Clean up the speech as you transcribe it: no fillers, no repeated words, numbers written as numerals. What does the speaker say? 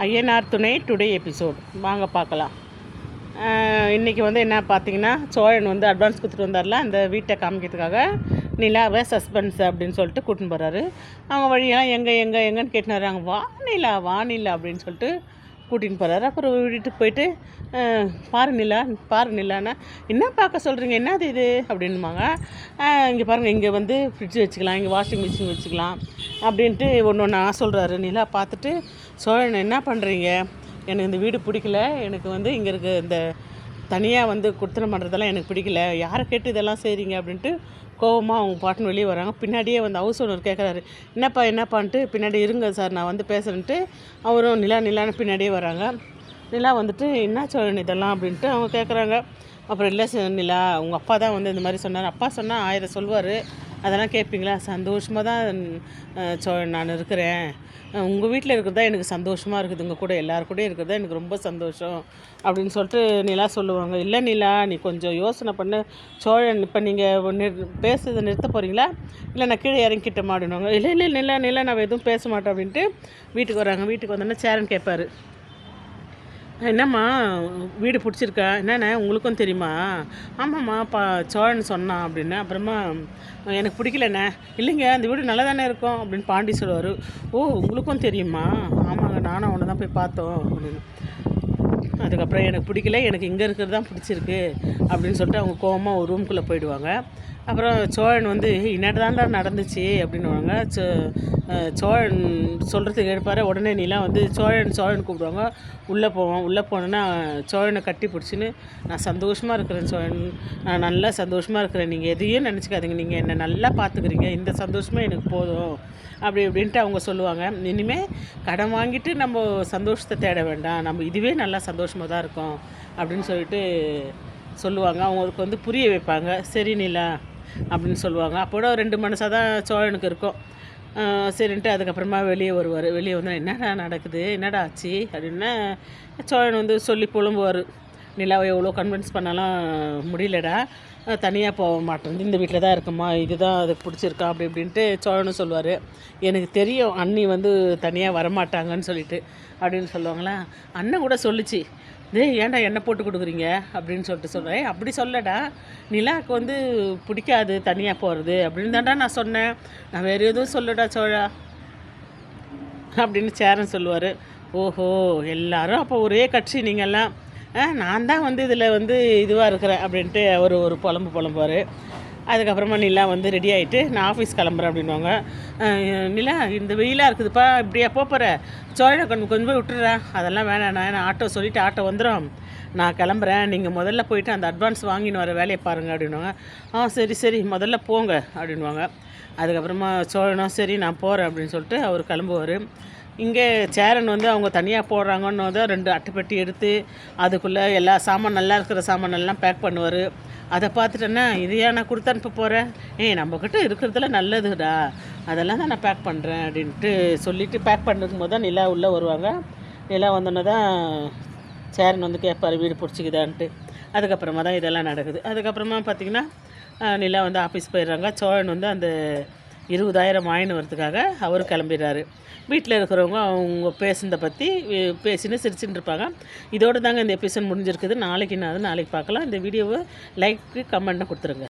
ஐயனார் துணை today episode வாங்க பார்க்கலாம். இன்றைக்கி வந்து என்ன பார்த்தீங்கன்னா, சோழன் வந்து அட்வான்ஸ் கொடுத்துட்டு வந்தார்ல, அந்த வீட்டை காமிக்கிறதுக்காக நிலாவை சஸ்பென்ஸ் அப்படின்னு சொல்லிட்டு கூட்டின்னு போகிறாரு. அவங்க வழியெல்லாம் எங்கேன்னு கேட்டுன்னு வர்றாங்க. வா நிலா அப்படின்னு சொல்லிட்டு கூட்டின்னு போகிறாரு. அப்புறம் வீட்டுக்கு போயிட்டு பாரு நிலான்னா என்ன பார்க்க சொல்கிறீங்க, என்னது இது அப்படின்பாங்க. இங்கே பாருங்கள், இங்கே வந்து ஃப்ரிட்ஜ் வச்சுக்கலாம், இங்கே வாஷிங் மிஷின் வச்சுக்கலாம் அப்படின்ட்டு ஒன்று ஒன்றா சொல்கிறாரு. நிலா பார்த்துட்டு, சோழன் என்ன பண்ணுறீங்க, எனக்கு இந்த வீடு பிடிக்கல, எனக்கு வந்து இங்கே இருக்க இந்த தனியாக வந்து குடுத்தனம் பண்ணுறதெல்லாம் எனக்கு பிடிக்கல, யாரை கேட்டு இதெல்லாம் செய்கிறீங்க அப்படின்ட்டு கோவமாக அவங்க பாட்டுன்னு வெளியே வராங்க. பின்னாடியே வந்து ஹவுஸ் ஓனர் கேட்குறாரு, என்னப்பான்ட்டு பின்னாடி இருங்க சார், நான் வந்து பேசுகிறேன்ட்டு அவரும் நிலான்னு பின்னாடியே வராங்க. நிலா வந்துட்டு என்ன சோழன் இதெல்லாம் அப்படின்ட்டு அவங்க கேட்குறாங்க. அப்புறம் இல்லை சார் நிலா, உங்கள் அப்பா தான் வந்து இந்த மாதிரி சொன்னார், அப்பா சொன்னால் 1000 சொல்வார், அதெல்லாம் கேட்பீங்களா, சந்தோஷமாக தான் சோழன் நான் இருக்கிறேன், உங்கள் வீட்டில் இருக்கிறதா எனக்கு சந்தோஷமாக இருக்குது, உங்கள் கூட எல்லாருக்கூடயும் இருக்கிறதா எனக்கு ரொம்ப சந்தோஷம் அப்படின்னு சொல்லிட்டு நிலா சொல்லுவாங்க. இல்லை நிலா, நீ கொஞ்சம் யோசனை பண்ணு, சோழன் இப்போ நீங்கள் பேசுறதை நிறுத்த போகிறீங்களா, இல்லை நான் கீழே இறங்கிக்கிட்ட மாடினுவாங்க. இல்லை நிலா நான் எதுவும் பேச மாட்டேன் அப்படின்ட்டு வீட்டுக்கு வராங்க. வீட்டுக்கு வந்தோன்னே சேரன் கேட்பார், என்னம்மா வீடு பிடிச்சிருக்கா, என்னண்ணே உங்களுக்கும் தெரியுமா, ஆமாம்மா சோழன் சொன்னான் அப்படின்னு. அப்புறமா எனக்கு பிடிக்கலண்ணே, இல்லைங்க அந்த வீடு நல்லா தானே இருக்கும் அப்படின்னு பாண்டி சொல்லுவார். ஓ உங்களுக்கும் தெரியுமா, ஆமாங்க நானும் அவனை தான் போய் பார்த்தோம் அப்படின்னு. அதுக்கப்புறம் எனக்கு பிடிக்கல, எனக்கு இங்கே இருக்கிறது தான் பிடிச்சிருக்கு அப்படின்னு சொல்லிட்டு அவங்க கோவமாக ஒரு ரூம்குள்ளே போயிடுவாங்க. அப்புறம் சோழன் வந்து என்னதான்டா நடந்துச்சு அப்படின்னுவாங்க. சோழன் சொல்கிறதுக்கு எடுப்பார். உடனே நீலாம் வந்து சோழன் கூப்பிடுவாங்க. உள்ளே போவோம். உள்ளே போனோன்னா சோழனை கட்டி பிடிச்சின்னு, நான் சந்தோஷமாக இருக்கிறேன் சோழன், நான் நல்லா சந்தோஷமாக இருக்கிறேன், நீங்கள் எதையும் நினச்சிக்காதீங்க, நீங்கள் என்னை நல்லா பார்த்துக்கிறீங்க, இந்த சந்தோஷமாக எனக்கு போதும் அப்படின்ட்டு அவங்க சொல்லுவாங்க. இனிமேல் கடன் வாங்கிட்டு நம்ம சந்தோஷத்தை தேட வேண்டாம், நம்ம இதுவே நல்லா சந்தோஷமாக தான் இருக்கோம் அப்படின்னு சொல்லிட்டு சொல்லுவாங்க. அவங்களுக்கு வந்து புரிய வைப்பாங்க. சரி நிலா அப்படின்னு சொல்லுவாங்க. அப்போட 2 மனசாக தான் சோழனுக்கு இருக்கும். சரின்ட்டு அதுக்கப்புறமா வெளியே வருவார். வெளியே வந்து என்னடா நடக்குது, என்னடா ஆச்சு அப்படின்னா சோழன் வந்து சொல்லி புலம்புவார். நிலாவை எவ்வளோ கன்வின்ஸ் பண்ணாலும் முடியலடா, தனியாக போக மாட்டேன், இந்த வீட்டில் தான் இருக்குமா, இதுதான் அதுக்கு பிடிச்சிருக்கா அப்படி இப்படின்ட்டு சோழனும் சொல்லுவார். எனக்கு தெரியும் அண்ணி வந்து தனியாக வரமாட்டாங்கன்னு சொல்லிட்டு அப்படின்னு சொல்லுவாங்களா. அண்ணன் கூட சொல்லிச்சு, ஏன்டா எண்ணெய் போட்டு கொடுக்குறீங்க அப்படின்னு சொல்லிட்டு சொல்கிறேன். அப்படி சொல்லடா, நிலாவுக்கு வந்து பிடிக்காது தனியாக போகிறது அப்படின்னு தான்டா நான் சொன்னேன், நான் வேறு எதுவும் சொல்லடா சோழா அப்படின்னு சேரன் சொல்லுவார். ஓஹோ எல்லாரும் அப்போ ஒரே கட்சி நீங்கள்லாம், நான் தான் வந்து இதில் வந்து இதுவாக இருக்கிறேன் அப்படின்ட்டு அவர் ஒரு புலம்புவார். அதுக்கப்புறமா நிலா வந்து ரெடி ஆகிட்டு நான் ஆஃபீஸ் கிளம்புறேன் அப்படின்வாங்க. நிலா இந்த வெயிலாக இருக்குதுப்பா, இப்படியா போகிற, சோழனை கொஞ்சம் போய் விட்டுறா, அதெல்லாம் வேணாம், நான் ஆட்டோ சொல்லிவிட்டு ஆட்டோ வந்துடும், நான் கிளம்புறேன், நீங்கள் முதல்ல போயிட்டு அந்த அட்வான்ஸ் வாங்கின்னு வர வேலையை பாருங்கள் அப்படின்வாங்க. சரி முதல்ல போங்க அப்படின்வாங்க. அதுக்கப்புறமா சோழனும் சரி நான் போகிறேன் அப்படின்னு சொல்லிட்டு அவர் கிளம்புவார். இங்கே சேரன் வந்து அவங்க தனியாக போடுறாங்கன்னு தான் 2 அட்டைப்பெட்டி எடுத்து அதுக்குள்ளே எல்லா சாமான், நல்லா இருக்கிற சாமானெல்லாம் பேக் பண்ணுவார். அதை பார்த்துட்டேன்னா, இதையா நான் கொடுத்து அனுப்ப போகிறேன், நம்மக்கிட்ட இருக்கிறதுல நல்லதுடா, அதெல்லாம் தான் நான் பேக் பண்ணுறேன் அப்படின்ட்டு சொல்லிவிட்டு பேக் பண்ணுறதுக்கு போது தான் நிலா உள்ளே வருவாங்க. நிலா வந்தோன்னே தான் சேரன் வந்து கேட்பார் வீடு பிடிச்சிக்குதான்ட்டு. அதுக்கப்புறமா தான் இதெல்லாம் நடக்குது. அதுக்கப்புறமா பார்த்திங்கன்னா நிலா வந்து ஆஃபீஸ் போயிடுறாங்க. சோழன் வந்து அந்த 20,000 வாங்கின்னு வரதுக்காக அவர் கிளம்பிடுறாரு. வீட்டில் இருக்கிறவங்க அவங்க பேசுனதை பற்றி பேசின்னு சிரிச்சுட்டு இருப்பாங்க. இதோடு தாங்க இந்த எபிசோட் முடிஞ்சிருக்குது. நாளைக்கு பார்க்கலாம். இந்த வீடியோவை லைக்கு கமெண்ட்னு கொடுத்துருங்க.